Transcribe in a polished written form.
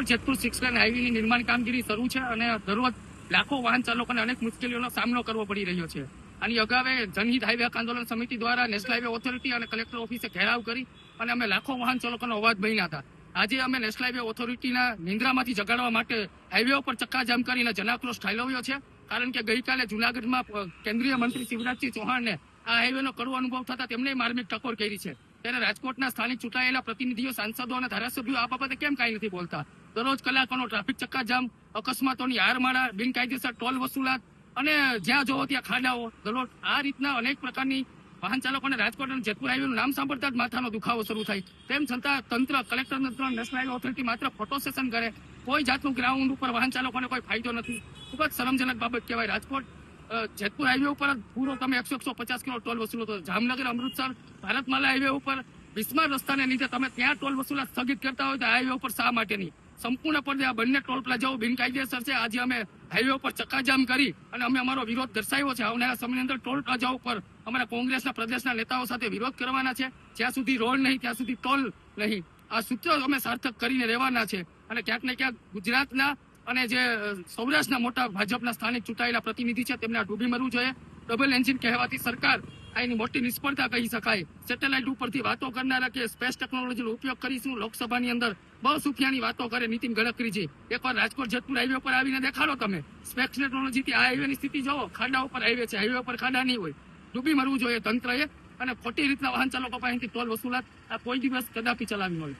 Rajkot Jetpur 6 lane હાઈવેની નિર્માણ કામગીરી શરૂ છે અને દરરોજ લાખો વાહન ચાલકોને અનેક મુશ્કેલીઓનો સામનો કરવો પડી રહ્યો છે. આની અગાઉ જનહિત હાઈવે આંદોલન સમિતિ દ્વારા નેશનલ હાઈવે ઓથોરિટી અને કલેક્ટર ઓફિસે ઘેરાવ કરી અને અમે લાખો વાહન ચાલકોનો અવાજ બન્યા હતા. આજે અમે નેશનલ હાઈવે ઓથોરિટીના નિંદ્રામાંથી જગાડવા માટે હાઈવે ઉપર ચક્કાજામ કરીને જનાક્રોશ ઠાલવ્યો છે. કારણ કે ગઈકાલે જૂનાગઢમાં કેન્દ્રીય મંત્રી શિવરાજસિંહ ચૌહાણને આ હાઈવેનો કડવો અનુભવ થતા તેમને માર્મિક ટકોર કરી છે. ત્યારે રાજકોટના સ્થાનિક ચૂંટાયેલા પ્રતિનિધિઓ, સાંસદો અને ધારાસભ્યો આ બાબતે કેમ કાંઈ નથી બોલતા? દરરોજ કલાકોનો ટ્રાફિક ચક્કાજામ, અકસ્માતોની હારમાળા, બિનકાયદેસર ટોલ વસૂલાત અને જ્યાં જોવો ત્યાં ખાડાઓ, દરરોજ આ રીતના અનેક પ્રકારની વાહન ચાલકોને રાજકોટ અને જેતપુર હાઈવેનું નામ સાંભળતા જ માથાનો દુખાવો શરૂ થાય. તેમ છતાં તંત્ર, કલેક્ટર તંત્ર, નેશનલ હાઈવે ઓથોરિટી માત્ર ફોટો સેશન કરે, કોઈ જાતનું ગ્રાઉન્ડ ઉપર વાહન ચાલકોને કોઈ ફાયદો નથી. ખૂબ જ શરમજનક બાબત કહેવાય. રાજકોટ જેતપુર હાઈવે ઉપર પૂરો તમે 150 કિલો ટોલ વસૂલો તો જામનગર, અમૃતસર, ભારતમાલા હાઈવે ઉપર બિસ્માર રસ્તાને લીધે તમે ત્યાં ટોલ વસૂલાત સ્થગિત કરતા હોય તો હાઈવે ઉપર શા માટે નહીં? સંપૂર્ણપણે આ બંને ટોલ પ્લાઝાઓ બિનકાયદેસર છે. આજે અમે હાઈવે ઉપર ચક્કાજામ કરી અને અમે અમારો વિરોધ દર્શાવ્યો છે. આવનારા સમયની અંદર ટોલ પ્લાઝાઓ ઉપર અમારા કોંગ્રેસના પ્રદેશના નેતાઓ સાથે વિરોધ કરવાના છે. જ્યાં સુધી રોડ નહીં ત્યાં સુધી ટોલ નહીં. આ સૂત્ર અમે સાર્થક કરીને રહેવાના છે. અને ક્યાંક ને ક્યાંક ગુજરાતના અને જે સૌરાષ્ટ્રના મોટા ભાજપના સ્થાનિક ચૂંટાયેલા પ્રતિનિધિ છે તેમને આ ડૂબી મરવું જોઈએ. ડબલ એન્જિન કહેવાતી સરકાર આની મોટી નિષ્ફળતા કહી શકાય. સેટેલાઇટ ઉપરથી વાતો કરનારા કે સ્પેસ ટેકનોલોજીનો ઉપયોગ કરીશું લોકસભાની અંદર બહુ સુફિયાની વાતો કરે નીતિન ગડકરીજી. એકવાર રાજકોટ જેતપુર હાઈવે ઉપર આવીને દેખાડો તમે સ્પેસ ટેકનોલોજીથી આ હાઈવેની સ્થિતિ જોવો. ખાડા ઉપર હાઈવે છે, હાઈવે ઉપર ખાડા નહીં હોય. ડૂબી મરવું જોઈએ તંત્રએ અને ખોટી રીતના વાહન ચાલકો પાસેથી ટોલ વસૂલાત આ કોઈ દિવસ કદાપી ચલાવી ન હોય.